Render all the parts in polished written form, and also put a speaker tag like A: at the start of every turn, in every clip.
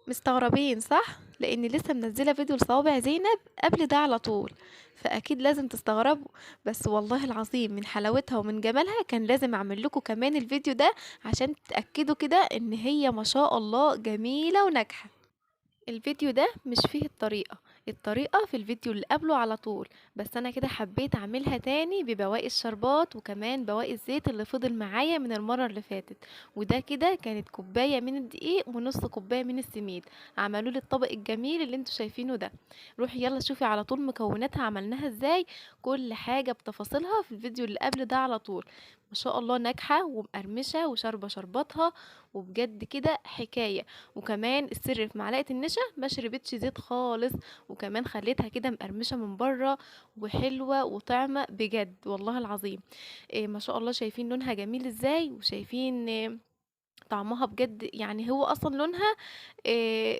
A: مستغربين صح؟ لإني لسه منزّلة فيديو لصوابع زينب قبل ده على طول، فأكيد لازم تستغربوا، بس والله العظيم من حلاوتها ومن جمالها كان لازم أعمل لكم كمان الفيديو ده عشان تتأكدوا كده إن هي ما شاء الله جميلة وناجحة. الفيديو ده مش فيه الطريقة في الفيديو اللي قبله على طول، بس أنا كده حبيت أعملها تاني ببواقي الشربات وكمان بواقي الزيت اللي فضل معايا من المرة اللي فاتت. وده كده كانت كوباية من الدقيق ونص كوباية من السميد، عملوا لي الطبق الجميل اللي انتوا شايفينه ده. روحي يلا شوفي على طول مكوناتها عملناها ازاي، كل حاجة بتفاصيلها في الفيديو اللي قبل ده على طول. ما شاء الله ناجحة ومقرمشة وشاربة شرباتها، وبجد كده حكاية. وكمان السر في معلقة النشا ما شربتش زيت خالص، وكمان خليتها كده مقرمشة من بره وحلوة وطعمة بجد والله العظيم. إيه ما شاء الله، شايفين لونها جميل ازاي، وشايفين طعمها بجد، يعني هو أصلًا لونها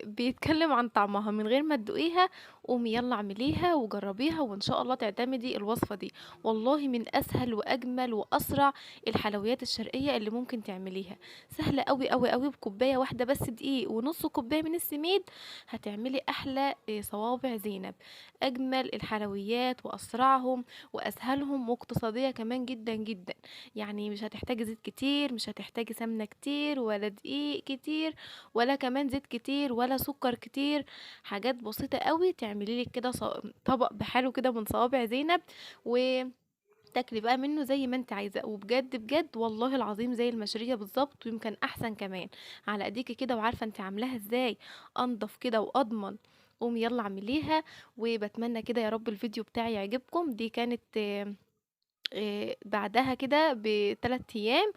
A: بيتكلم عن طعمها من غير ما تدوقيها. قومي يالّا اعمليها وجربيها وإن شاء الله تعتمدي الوصفة دي، والله من أسهل وأجمل وأسرع الحلويات الشرقية اللي ممكن تعمليها، سهلة أوي، أوي، أوي، بكوباية واحدة بس دقيق ونُص كوباية من السميد هتعملي أحلى صوابع زينب، أجمل الحلويات وأسرعهم وأسهلهم واقتصادية كمان جدًا، جدًا. يعني مش هتحتاجي زيت كتير، مش هتحتاجي سمنة كتير ولا دقيق كتير ولا كمان زيت كتير ولا سكر كتير، حاجات بسيطة أوي تعملي لِك كده طبق بحاله كده من صوابع زينب، وتاكلي بقى منه زي ما أنتِ عايزة، وبجد، بجد والله العظيم زي المشارية بالضبط ويمكن أحسن كمان، على إيديكِ كده وعارفة أنتِ عاملاها إزاي، أنضف كده وأضمن. قومي يالّا اعمليها، وباتمنى كده يا رب الفيديو بتاعي يعجبكم. دي كانت بعدها كده ب3 أيام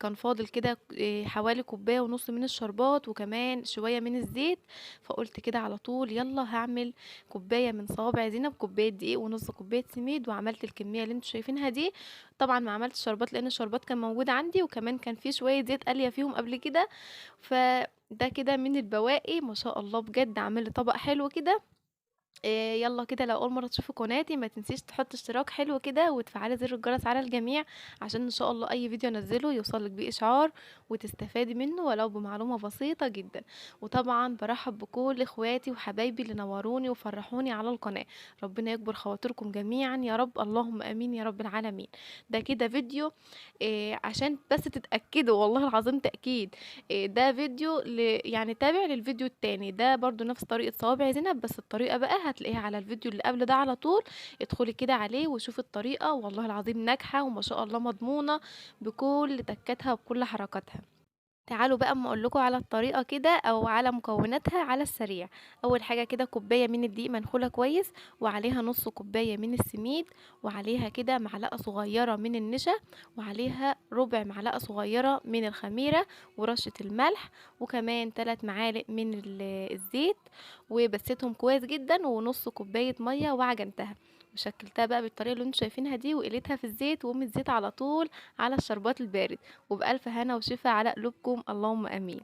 A: كان فاضل كده حوالي كوباية ونُص من الشربات وكمان شوية من الزيت، فقُلت كده على طول يالّا هاعمل كوباية من صوابع زينب، كوباية دقيق ونُص كوباية سميد، وعملت الكمية اللي أنتم شايفينها دي. طبعًا ما عملتش شربات لإن الشربات كان موجود عندي، وكمان كان في شوية زيت قالية فيهم قبل كده، فده كده من البواقي ما شاء الله بجد عامل لي طبق حلو كده. يالّا كده لو أول مرّة تشوفي قناتي ما تنسيش تحطّي اشتراك حلو كده وتفعّلي زر الجرس على الجميع، عشان إن شاء الله أي فيديو أنزّله يوصل لِك بيه إشعار وتستفادي منّه ولو بمعلومة بسيطة جدًا. وطبعًا بارحّب بكل إخواتي وحبايبي اللي نوّروني وفرّحوني على القناة، ربنا يكبر خواطركم جميعًا يا رب، اللهم آمين يا رب العالمين. ده كده فيديو عشان بس تتأكدوا والله العظيم تأكيد، ده فيديو يعني تابع للفيديو التاني، ده برضه نفس طريقة صوابع زينب، بس الطريقة بقى هتلاقيها على الفيديو اللي قبل ده على طول، ادخلي كده عليه وشوفي الطريقة، والله العظيم ناجحة وما شاء الله مضمونة بكل تكاتها وبكل حركاتها. تعالوا بقى أما أقول لكم على الطريقة كده أو على مكوناتها على السريع. أول حاجة كده كوباية من الدقيق منخولة كويس، وعليها نص كوباية من السميد، وعليها كده معلقة صغيرة من النشا، وعليها ربع معلقة صغيرة من الخميرة ورشة الملح، وكمان 3 معالق من الزيت، وبسيتهم كويس جدا، ونص كوباية مية وعجنتها وشكلتها بقى بالطريقة اللي انتوا شايفينها دي، وقليتها في الزيت وقوم الزيت على طول على الشربات البارد. وبألف هنا وشفا على قلوبكم، اللهم آمين.